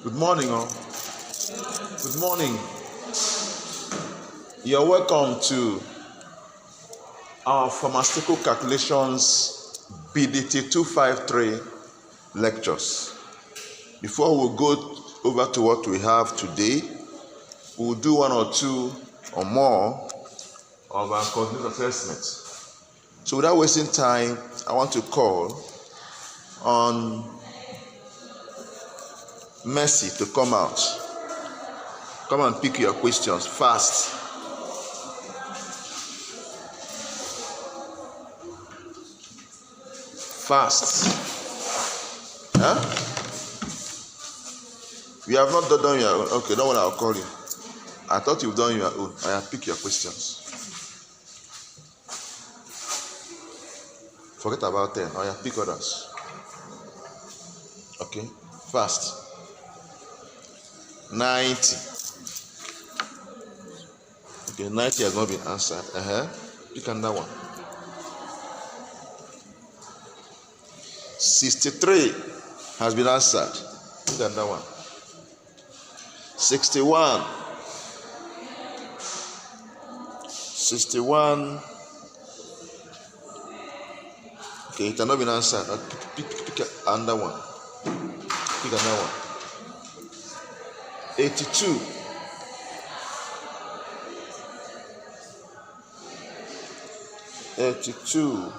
Good morning, all. Good morning. You're welcome to our pharmaceutical calculations BDT 253 lectures. Before we go over to what we have today, we'll do one or two or more of our continuous assessments. So without wasting time, I want to call on Mercy to come out. Come and pick your questions fast. Fast. Huh? You have not done your own. Okay, don't worry, I'll call you. I thought you've done your own. I have picked your questions. Forget about 10. I have picked others. Okay, fast. 90. Okay, 90 has not been answered. Pick another one. 63 has been answered. Pick another one. 61. 61. Okay, it has not been answered. Pick another one. Pick another one. 82. 82.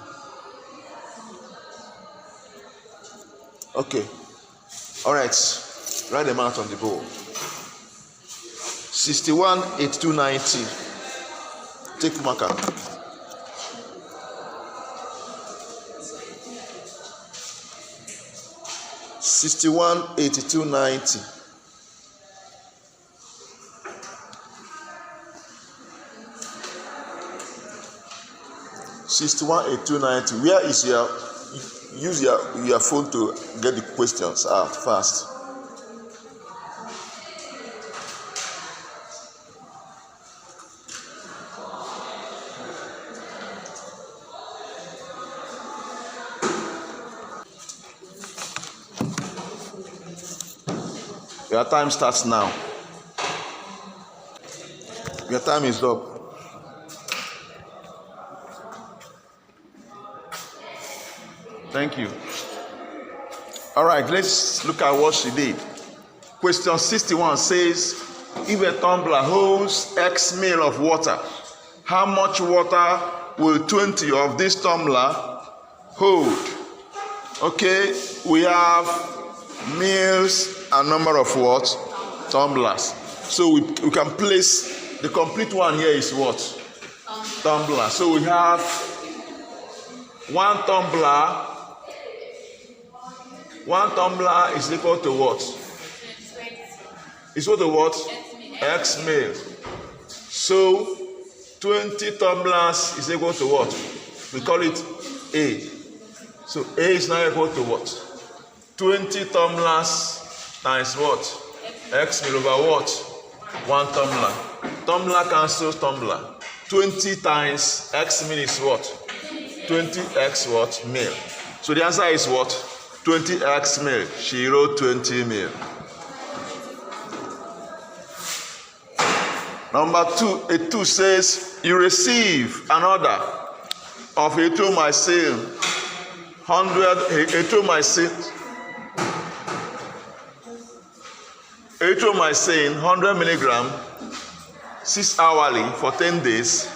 Okay. All right. Write them out on the board. 61, 82, 90. Take marker. '61, 82, 90. '61, 82, 90. Where is your? Use your phone to get the questions out fast. Your time starts now. Your time is up. Thank you. All right, let's look at what she did. Question 61 says, if a tumbler holds X ml of water, how much water will 20 of this tumbler hold? Okay, we have mils and number of what? Tumblers. So we can place, the complete one here is what? Tumbler. So we have one tumbler. One tumbler is equal to what? Is equal to what? X ml. So 20 tumblers is equal to what? We call it A. So A is now equal to what? 20 tumblers times what? X ml over what? 1 tumbler. Tumbler cancels tumbler. 20 times X ml is what? 20x what? Ml. So the answer is what? 20x ml. She wrote 20 ml. Number 2, A2 says you receive an order of erythromycin 100 milligram 6 hourly for 10 days.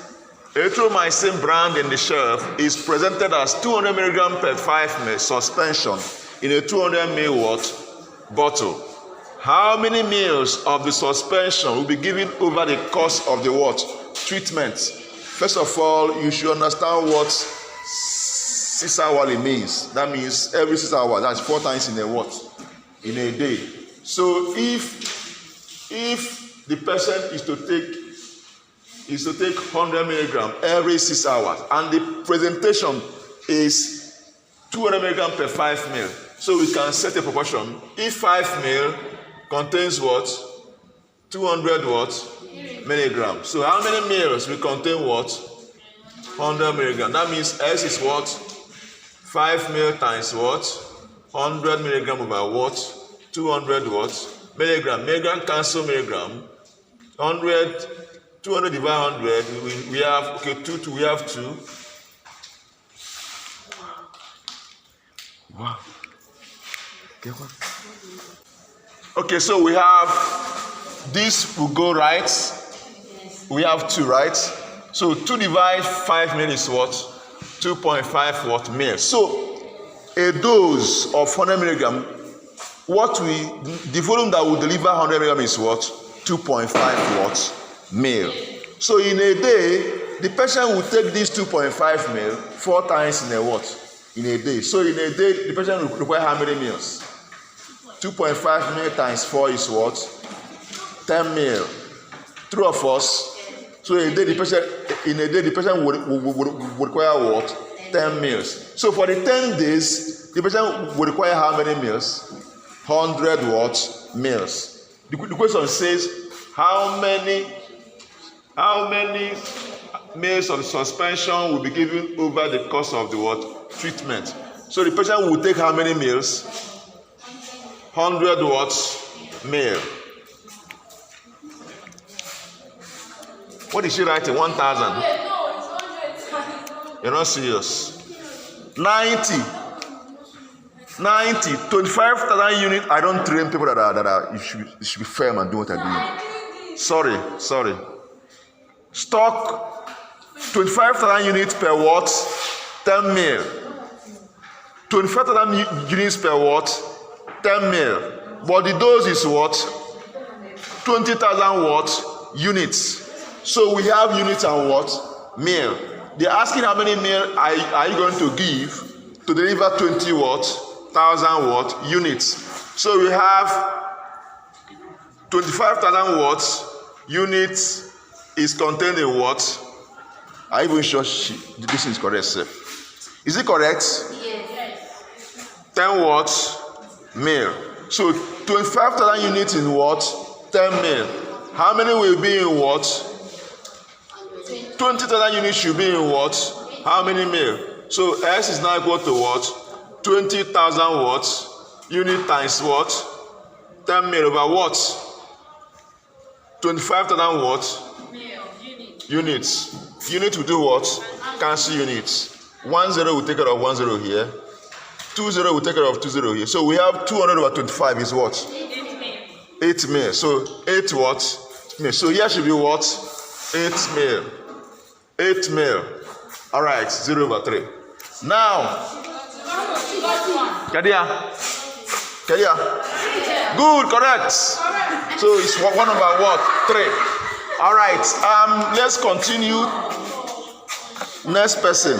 Erythromycin brand in the shelf is presented as 200 milligram per 5 ml suspension in a 200 ml what? Bottle. How many mils of the suspension will be given over the course of the what? Treatment? First of all, you should understand what 6 hourly means. That means every 6 hours, that's 4 times in a what? In a day. So if the person is to take 100 milligram every 6 hours, and the presentation is 200 milligram per 5 ml, so we can set a proportion. If 5 ml contains what? 200 what? Milligram. So how many mils will contain what? 100 milligram. That means S is what? 5 ml times what? 100 milligram over what? 200 what? milligram. Milligram cancel milligram. 100, 200 divided 100. We have, okay, 2, we have 2. Wow. Okay, so we have, this will go right. We have 2, right? So 2 divided 5 mil is what? 2.5 what mil. So a dose of 100 milligram, the volume that will deliver 100 milligram is what? 2.5 what? Mil. So in a day, the patient will take this 2.5 mil 4 times in a what? In a day. So in a day, the patient will require how many mils? 2.5 mil times 4 is what? 10 mil. True or false? So in a day, the patient would require what? 10 mils. So for the 10 days, the patient would require how many mils? 100 what? Mils. The question says, how many mils of suspension will be given over the course of the what? Treatment. So the patient will take how many mils? 100 what? Mil. What is she writing? 1,000. You're not serious. 90. 25,000 units. I don't train people that are you should be firm and do what I do. Sorry. Stock 25,000 units per watt, 10 mil. 25,000 units per watt, 10 mil. But the dose is what? 20,000 watt units. So we have units and what? Mil. They're asking how many mil are you going to give to deliver 20 watt, 1,000 watt units. So we have 25,000 watts units is contained in what? Are you even sure this is correct, sir? Is it correct? Yes. 10 watts mil. So 25,000 units in what? 10 mil. How many will be in what? 20,000 units should be in what? How many mil? So S is now equal to what? 20,000 watts unit times what? 10 mil over what? 25,000 watts units. Unit will do what? Cancel units. 10 will take care of 10 here. 20 will take care of 20 here. So we have 200 over 25 is what? 8 mil. So 8 what? Mil. So here should be what? 8 mil. 8 mil. All right, 0 over 3. Now, Kadia. Good, correct. So it's 1 over what? 3. All right. Let's continue. Next person.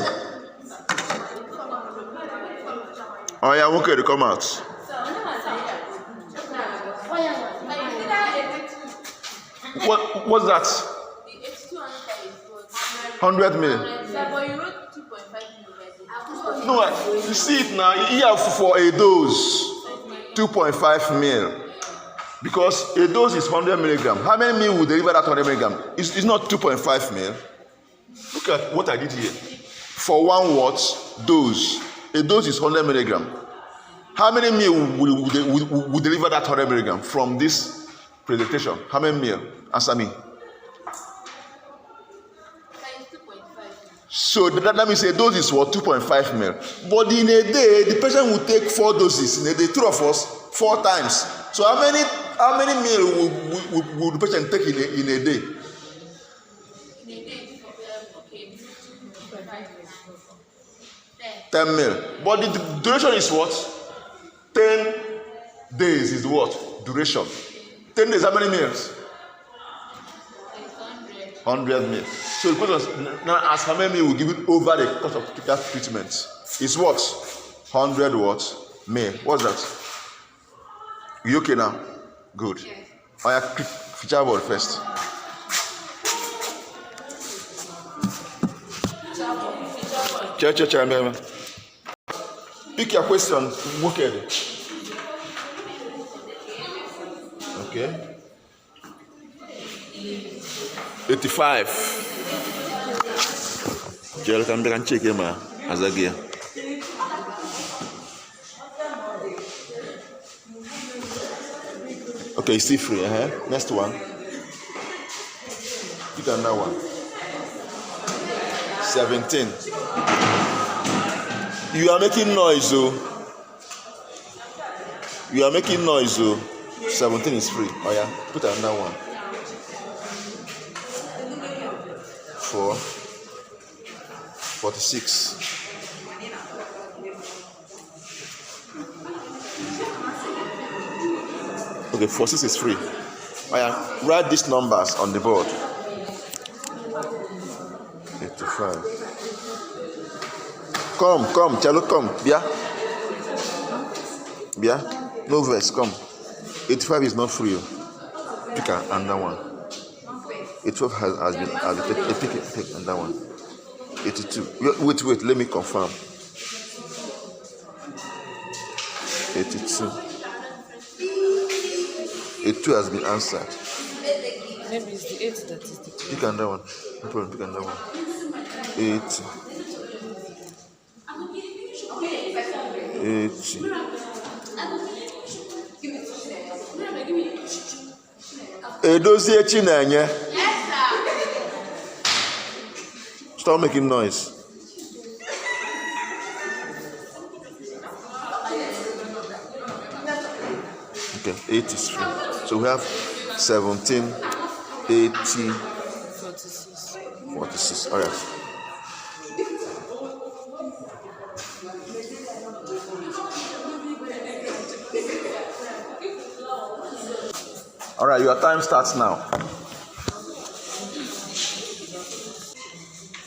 Oh yeah, okay, to come out. What's that? 100 mil. No, you see it now. Here for a dose, 2.5 mil. Because a dose is 100 milligram. How many mil will deliver that 100 milligram? It's not 2.5 mil. Look at what I did here. For 1 watt dose, a dose is 100 milligram. How many mil will deliver that 100 milligram from this presentation? How many mil? Answer me. So that means a dose is what? 2.5 mil. But in a day, the patient will take 4 doses in a day. True of us, 4 times. So how many mil will the patient take in a day? In a day, okay, 10 mil. But the duration is what? 10 days is what? Duration. 10 days, how many mils? 100 mil. So the question now ask how many mil will give it over the course of that treatment. It's what? 100 what? Mil. What's that? You okay now? Good. Yes. Oh, yeah, quick feature word first. Pick your question. Look at it. Okay. 85. Jel can check him as a gear. Okay, still free. Next one. Pick another one. 17. You are making noise, oh. You are making noise, oh. 17 is free. Oh yeah, put another one. 4. 46. Okay, 46 is free. Oh yeah, write these numbers on the board. 85. Come, Chalo, come. Bia. No verse, come. 85 is not free. Pick another one. 85 has been pick another one. 82. Wait, let me confirm. 82. 82 has been answered. Maybe it's the 8 that is the key. Pick another one. No problem, pick another one. 80. 80. Edozie Chinenye. Stop making noise. Okay, 8 is free. So we have 17, 80, 46. All right. All right, your time starts now.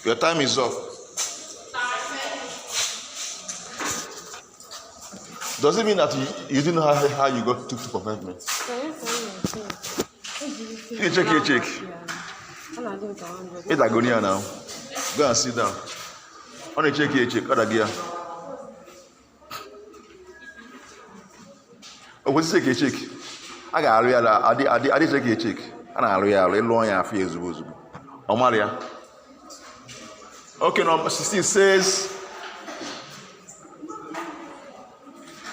Your time is up. Does it mean that you didn't know how you got to commitment? You check. It's Agonia now. Go and sit down. Only check. Other gear. Oh, what's the check? I got I did check. And I really long affairs. Omaria. Okay, number 16 says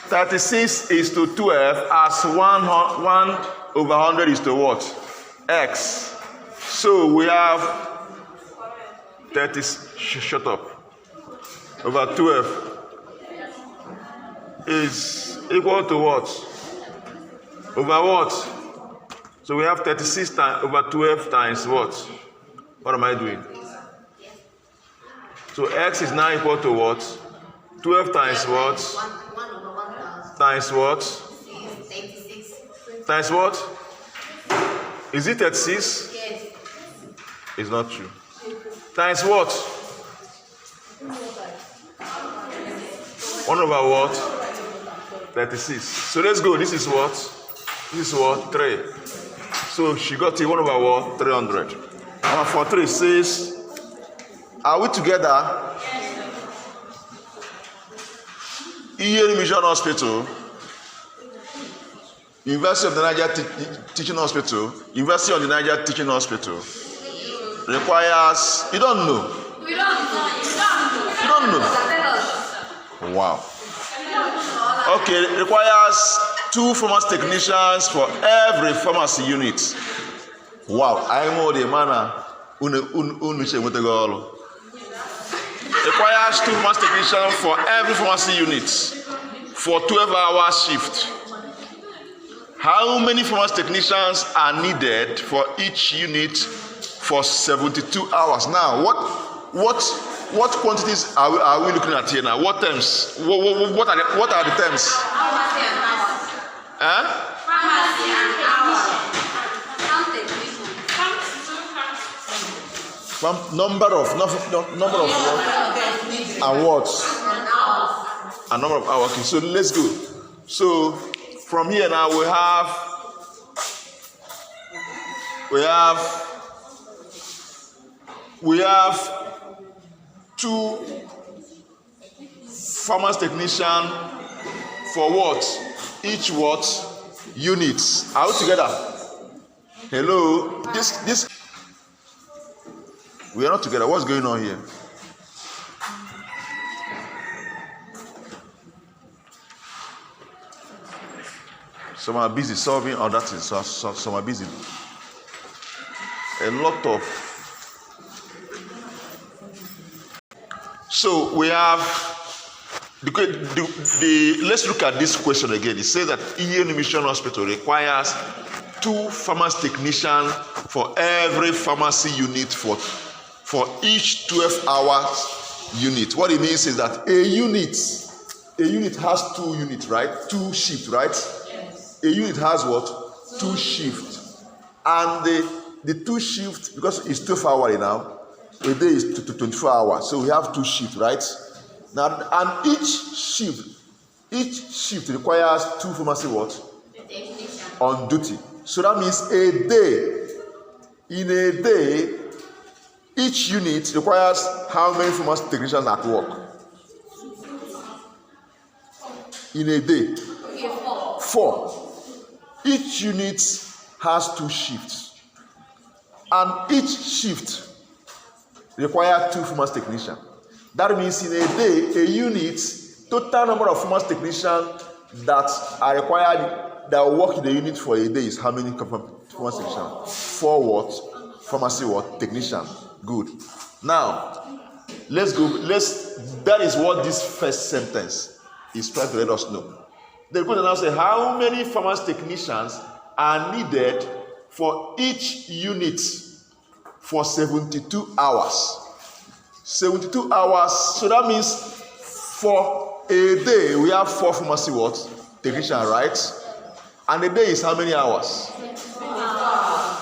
36 is to 12 as 1 over 100 is to what? X. So we have 30, shut up, over 12 is equal to what? Over what? So we have 36 over 12 times what? What am I doing? So X is now equal to what? 12 times what? Times what? Times what? Is it 36? Yes. It's not true. Times what? 1 over what? 36. So let's go. This is what? This is what? 3. So she got it 1 over what? 300. Number 43 says, are we together? Iyi Enu Mission Hospital, University of the Niger Teaching Hospital, University of the Niger Teaching Hospital requires, you don't know? We don't know. You don't know? Wow. Okay, requires 2 pharmacy technicians for every pharmacy unit. Wow, I know the manner. Requires 2 pharmacy technicians for every pharmacy unit for 12-hour shift. How many pharmacy technicians are needed for each unit for 72 hours? Now, what quantities are we looking at here now? What terms? What are the terms? Pharmacy and hours. Huh? Pharmacy and hours. Number of what? And what? A number of hours. Okay, so let's go. So from here now we have 2 pharmacy technician for what? Each what? Units. Are we together? Hello. This. We are not together. What's going on here? Some are busy solving other things. Some are busy. A lot of. So we have. Let's look at this question again. It says that Iyi Enu Mission Hospital requires 2 pharmacy technicians for every pharmacy unit for each 12-hour unit. What it means is that a unit has 2 units, right? 2 shifts, right? Yes. A unit has what? 2 shifts. And the 2 shifts, because it's 12 hours now, a day is 24 hours. So we have 2 shifts, right? Now, and each shift requires 2 pharmacy what? On duty. So that means in a day, each unit requires how many pharmacy technicians at work? In a day? 4. Each unit has 2 shifts. And each shift requires 2 pharmacy technicians. That means in a day, a unit, total number of pharmacy technicians that are required, that work in the unit for a day is how many pharmacy technicians? 4 what? Pharmacy what? Technicians. Good. Now, let's go. That is what this first sentence is trying to let us know. The question now says, how many pharmacy technicians are needed for each unit for 72 hours? 72 hours. So that means for a day we have 4 pharmacy what? Technicians, right? And a day is how many hours?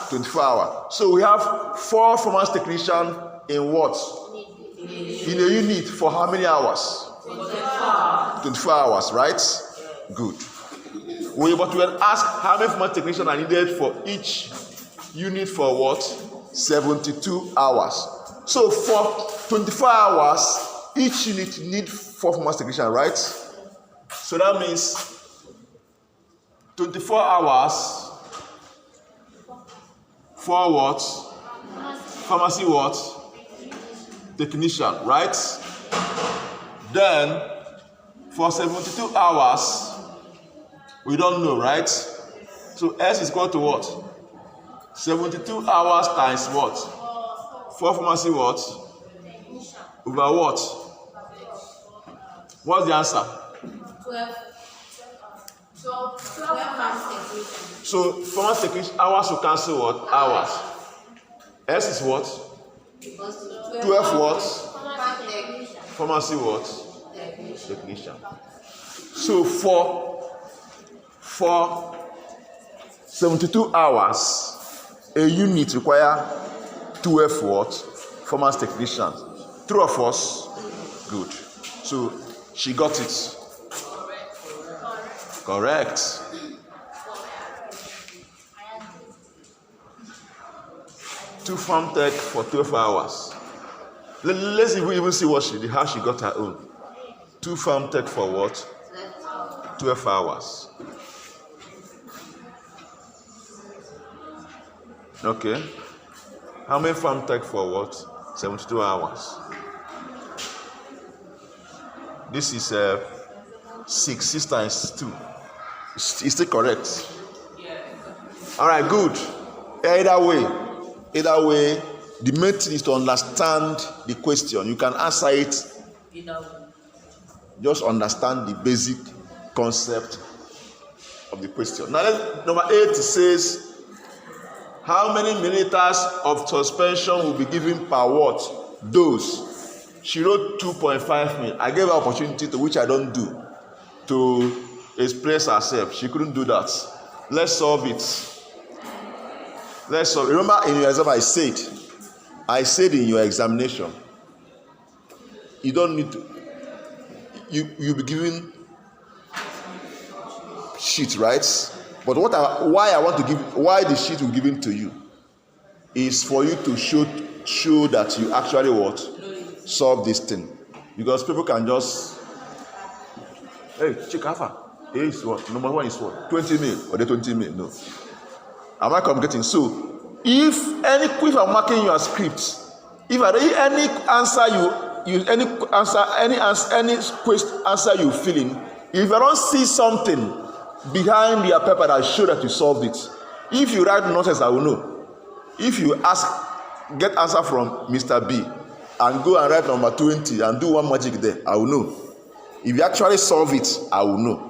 24 hours. So we have 4 pharmacy technicians in what? In a unit for how many hours? 24 hours, right? Good. But we will ask how many pharmacy technicians are needed for each unit for what? 72 hours. So for 24 hours, each unit needs 4 pharmacy technicians, right? So that means 24 hours, 4 what? Pharmacy what? Technician, right? Then for 72 hours, we don't know, right? So S is equal to what? 72 hours times what? 4 pharmacy what? Over what? What's the answer? 12 So pharmacy technician hours will cancel what? Hours. S is what? 12 what? Pharmacy what? Technician. So for 72 hours, a unit require 12 what? Pharmacy technicians. True of us? Good. So she got it. Correct. Two farm tech for 12 hours. Let's even see how she got her own. 2 farm tech for what? 12 hours. Okay. How many farm tech for what? 72 hours. This is 6 times 2. Is still correct? All right, good. Either way, the main thing is to understand the question. You can answer it. Just understand the basic concept of the question. Now, number 8 says, how many milliliters of suspension will be given per what? Dose. She wrote 2.5 mil. I gave her opportunity to which I don't do to express herself. She couldn't do that. Let's solve it. Remember in your exam I said in your examination, you don't need to, you'll be given sheet, right? But why the sheet will be given to you is for you to show that you actually what? Solve this thing. Because people can just, hey, check alpha. A is what? Number 1 is what? 20 mil or the 20 mil? No. Am I communicating? So, if I'm marking your script, if any answer answer you fill in, if I don't see something behind your paper that show that you solved it. If you write nonsense, I will know. If you get answer from Mr. B and go and write number 20 and do one magic there, I will know. If you actually solve it, I will know.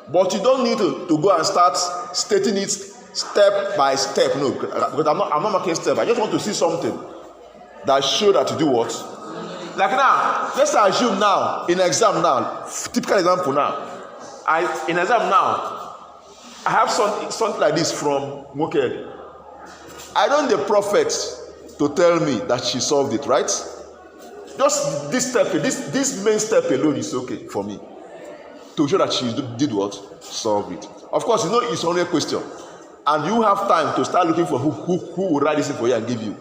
But you don't need to go and start stating it step by step. No, because I'm not making step. I just want to see something that show that you do what. Like now, let's assume now in exam now, typical example now. In exam now, I have something like this from Moke. I don't need the prophet to tell me that she solved it, right? Just this step, this main step alone is okay for me to show that she did what? Solve it. Of course, it's only a question, and you have time to start looking for who will write this for you and give you,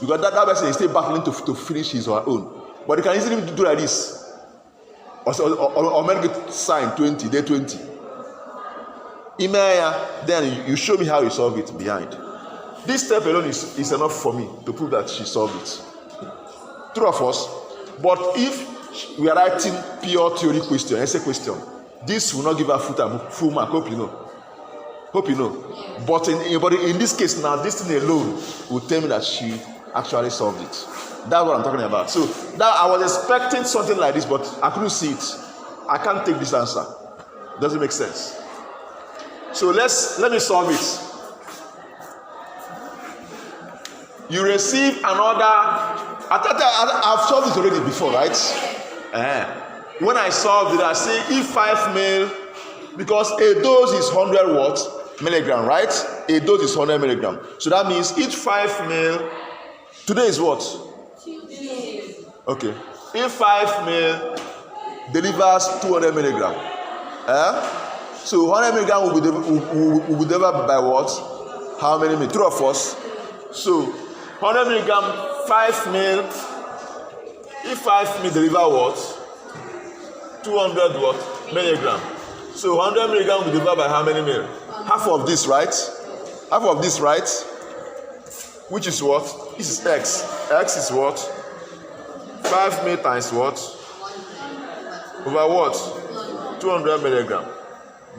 because that person is still battling to finish his or her own. But you can easily do like this, or maybe sign 20, day 20. Email, then you show me how you solve it behind. This step alone is enough for me to prove that she solved it. True of us. But if we are writing pure theory question, essay question, this will not give her full mark. Hope you know. But in this case now, this thing alone will tell me that she actually solved it. That's what I'm talking about. So that I was expecting something like this, but I couldn't see it. I can't take this answer. Doesn't make sense. So let me solve it. You receive another. I've solved it already before, right? When I solved it, I say if 5 ml, because a dose is 100 milligram, right? A dose is 100 milligram. So that means each 5 ml. Today is what? Okay. If 5 ml delivers 200 milligram, so 100 milligram will be delivered by what? How many ml? 3 of us. So 100 milligram, 5 ml. If 5 ml deliver what? 200 what? Milligram. So 100 milligram will be delivered by how many ml? Half of this, right? Half of this, right? Which is what? This is X. X is what? 5 ml times what? Over what? 200 milligram.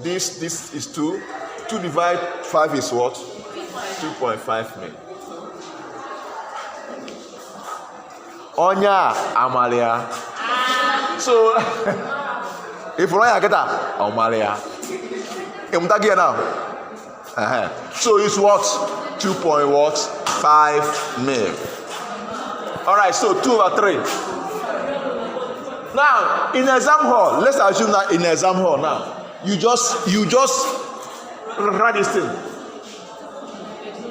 This is 2. 2 divided 5 is what? 2.5 ml. Onya Amalia. So if Onya get that, Amalia. Imtagi now. So it's what? 2.5 ml. All right. So 2/3. Now in exam hall, let's assume that in exam hall now, you just write this thing.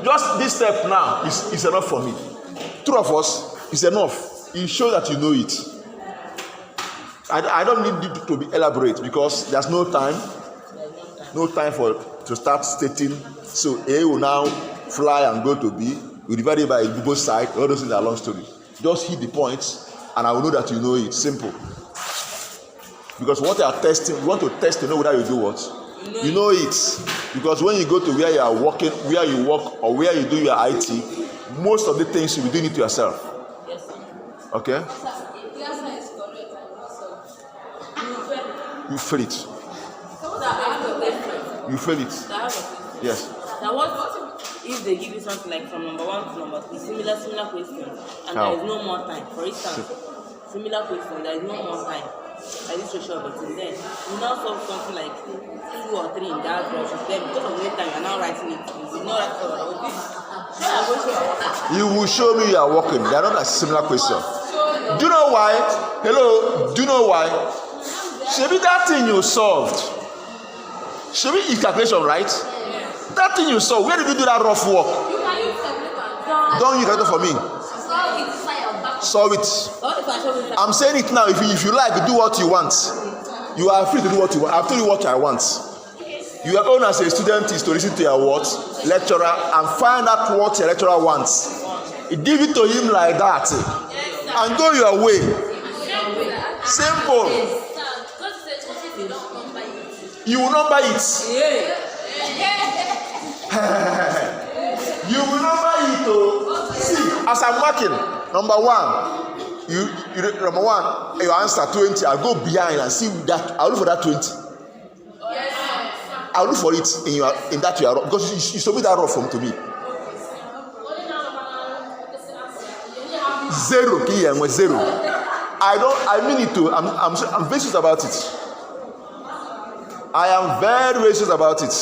Just this step now is enough for me. 2 of us is enough. It shows that you know it. I don't need it to be elaborate because there's no time to start stating. So A will now fly and go to B. We divide it by both sides. All those things are long story. Just hit the points, and I will know that you know it. Simple. Because what you are testing, you want to test to know whether you do what. You know it. Because when you go to where you are working, where you work, or where you do your IT, most of the things you will do it to yourself. Okay? You feel it. You feel it. Yes. Now what if they give you something like from number 1 to number 3, similar questions, and How? there is no more time? For instance, similar question, there is no more time. Like this social, but then you now solve something like 2 or 3 in that process. Then because of no time, you're now writing it. You know that you will show me you are working. They are not a similar question. Do you know why? Hello. Do you know why? Should that thing you solved? Should be calculation, right? Yes. That thing you solved. Where did you do that rough work? You can use calculator. Don't use calculator for me. Solve it. I'm saying it now. If you like, do what you want. You are free to do what you want. I've told you what I want. Your own as a student is to listen to your what lecturer and find out what your lecturer wants. Give it to him like that and go your way. Simple. You will number it. You will number it. Oh. See, as I'm working, number 1. Number 1, your answer 20. I'll go behind and see that. I'll look for that 20. I'll look for it in that you are because you submit that raw form to me. 0 key 0. I mean it too. I'm very serious about it. I am very serious about it.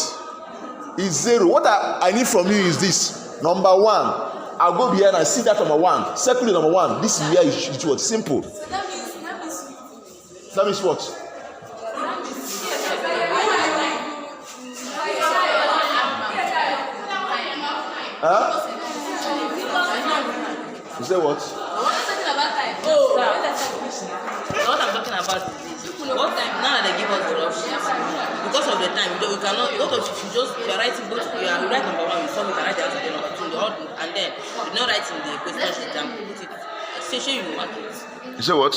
It's 0. What I need from you is this. Number 1. I'll go behind and see that number 1. Circle number 1. This is where it's what? Simple. So that means That means what? Huh? You say what? What I'm talking about is this. What time now that they give us the options because of the time we cannot. What if you are writing both? You write number 1, you solve it, and write the answer number 2, and then you're not writing the question sheet and put it. Show you mark it. You say what?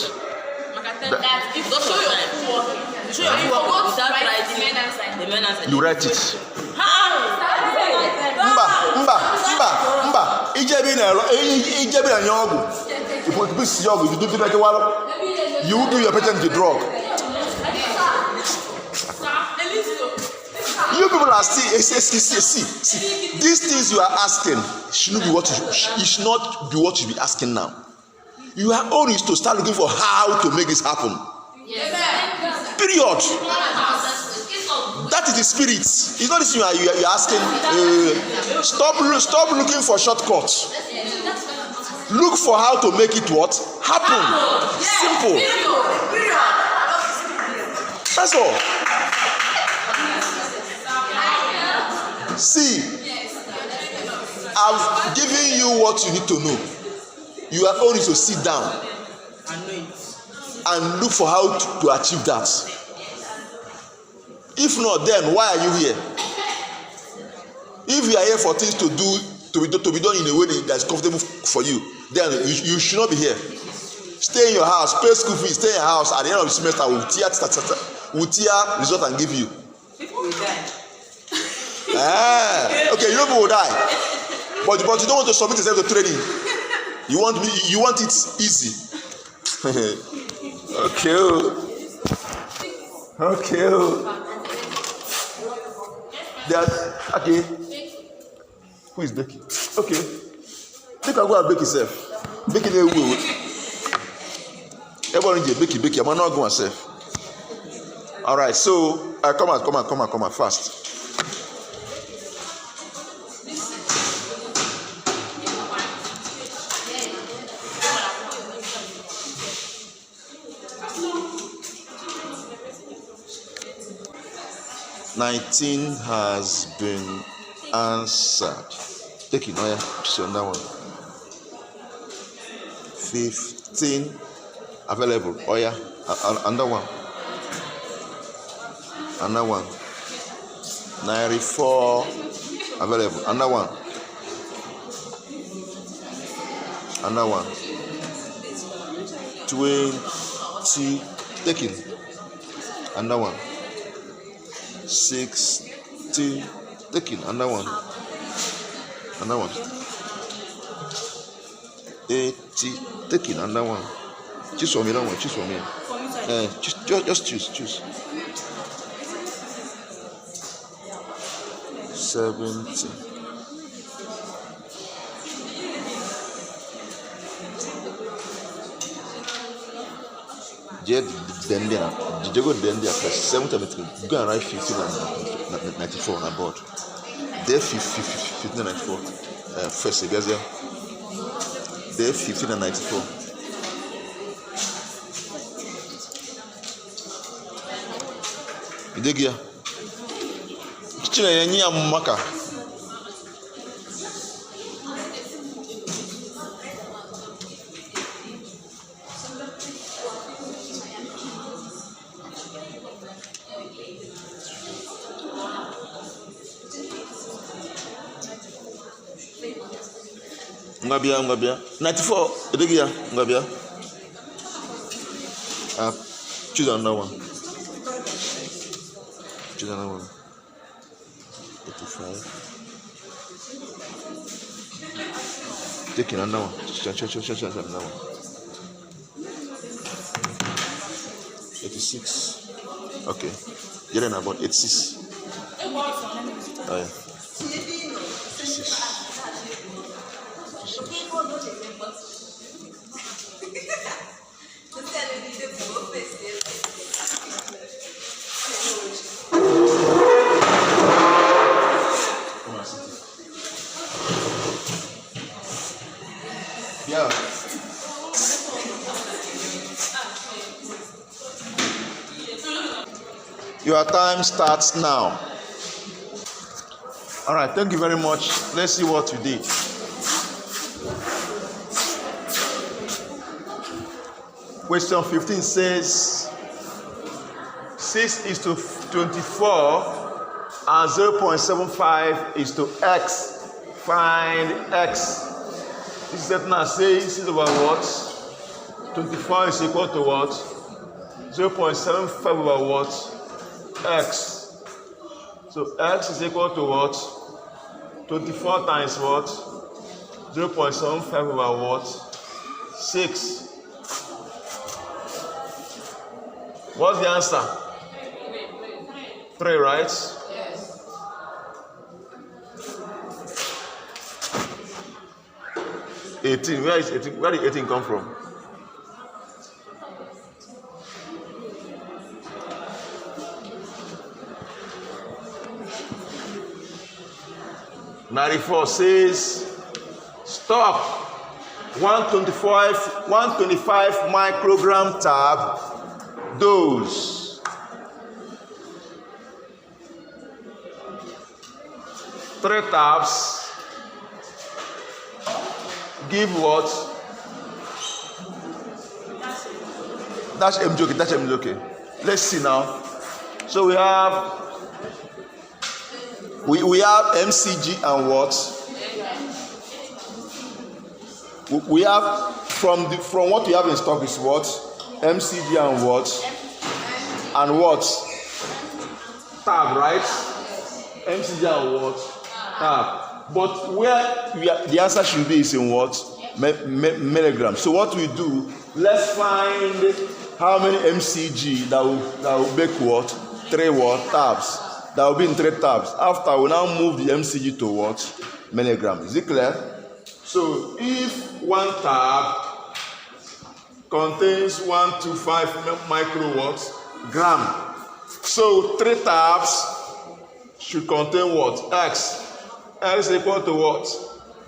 That if because of time, you show your work without writing the main answer. You write it. Mba. Ijebi na nyogu. If you put yogu, you do like a you do your patent the drug. You people are still see. These things you are asking should not be what you be asking now. Your own is to start looking for how to make this happen. Period. That is the spirit. It's not this you are asking. Stop looking for shortcuts. Look for how to make it what? Happen. Simple. That's all. See, I've given you what you need to know. You are only to sit down and look for how to achieve that. If not, then why are you here? If you are here for things to be done in a way that's comfortable for you, then you should not be here. Stay in your house, pay school fees, stay in your house. At the end of the semester, we'll tear result and give you. People will die. Okay, you know people will die, but you don't want to submit yourself to training. You want it easy. Okay. Okay. Who is Becky? Okay. Becky, go and bake yourself. Becky, they will. Everybody, Becky. I'm not going myself. All right. So, come on, fast. Nineteen has been answered. Take it, no, just on that one. 15 available. Oh yeah, another one. Another one. 94 available. Another one. Another one. 20 taken. Another one. 60 taken. Another one. Another one. 80 taken. Another one. Choose for me. That one. Choose for me. Just choose. 70. Then go first. 73. Go and write 15 and 94 on board. There 15 and 94. First, you guys there. There 15 and 94. You dig here? Kitchen yenye amaka. Ngabia 94 edegia ngabia choose another one 85 take another one another one 86 okay get in about 86 Oh, yeah. Come on, sit. Yeah. Your time starts now. All right, thank you very much. Let's see what you did. Question 15 says 6 is to 24 and 0.75 is to x. Find x. This statement says this is about what? 24 is equal to what? 0.75 over what? X. So x is equal to what? 24 times what? 0.75 over what? 6. What's the answer? 3, right? Yes. 18. Where is 18? Where did 18 come from? '94 says stop 125 microgram tab dose. 3 tabs give what? Dash MG, okay, dash MG, okay. Let's see now. So we have MCG and what? We have from what we have in stock is what? MCG and what? And what? Tab, right? MCG and what? Tab. But where the answer should be is in what? Milligram. So what we do, let's find how many MCG that will make what? 3 what? Tabs. That will be in 3 tabs. After we now move the MCG to what? Milligram. Is it clear? So if 1 tab contains 125 microwatts gram, so 3 tabs should contain what? X. X equal to what?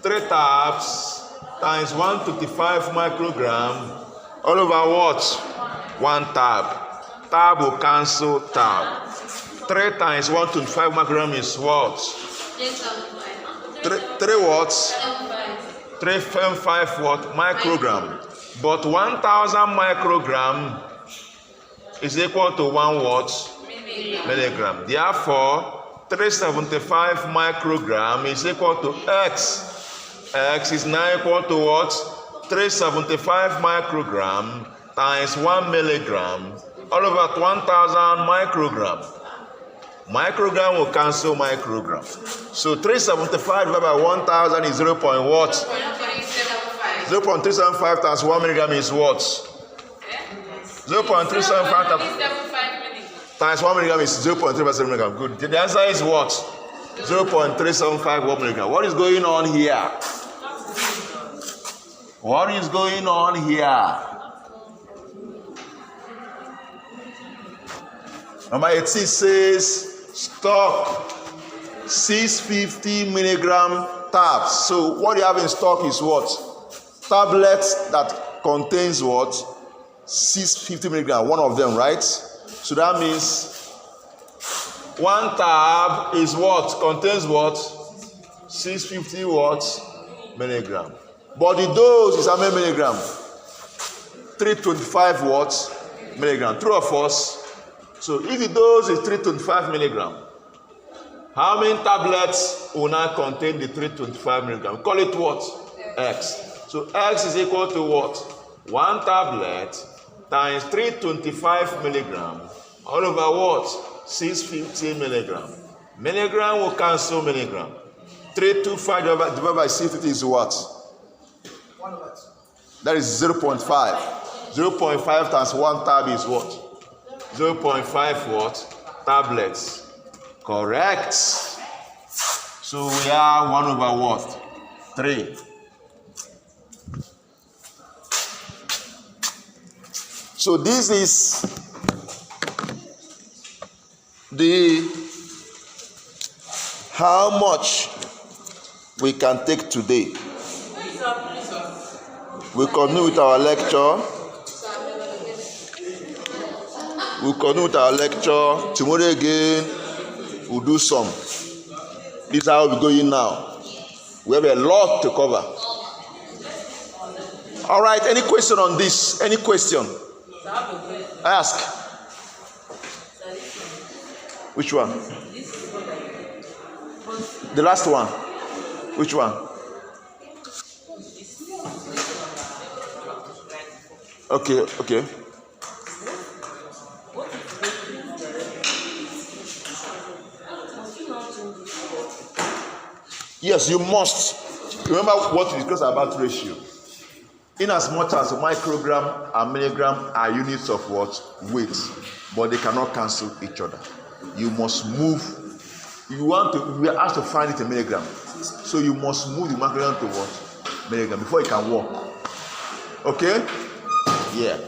3 tabs times 125 microgram all over what? 1 tab. Tab will cancel tab. 3 times 125 microgram is what? 3 watts? 3.5 what? Microgram. But 1000 microgram is equal to 1 watt? Milligram. Therefore, 375 microgram is equal to X. X is now equal to what? 375 microgram times 1 milligram all over 1000 microgram. Microgram will cancel microgram. So 375 divided by 1000 is 0. What? 0.375 times 1 milligram is what? 0.375 times 1 milligram is 0.357 milligram. Good. The answer is what? 0.375 milligram. What is going on here? What is going on here? Number 18 says stock 650 milligram tabs. So what you have in stock is what? Tablets that contains what? 650 milligram. One of them, right? So that means 1 tab is what? Contains what? 650 what? Milligram. But the dose is how many milligram? 325 what? Milligram. True or false? So if the dose is 325 milligram, how many tablets will now contain the 325 milligram? Call it what? X. So X is equal to what? 1 tablet times 325 milligram all over what? 650 milligram. Milligram will cancel milligram. 325 divided by 650 is what? 1 watt. That is 0.5. 0.5 times 1 tab is what? 0.5 what? Tablets Correct. So we are 1 over what? 3. So this is the how much we can take today. We continue with our lecture. Tomorrow again, we'll do some. This is how we're going now. We have a lot to cover. All right, any question on this? Any question? Ask. Which one? The last one. Which one? Okay. Yes, you must. Remember what we discussed about ratio. In as much as microgram and milligram are units of what? Weight, but they cannot cancel each other. You must move. We are asked to find it in milligram. So you must move the microgram to what? Milligram before it can work. Okay? Yeah.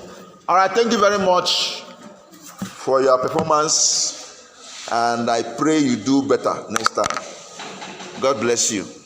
All right, thank you very much for your performance, and I pray you do better next time. God bless you.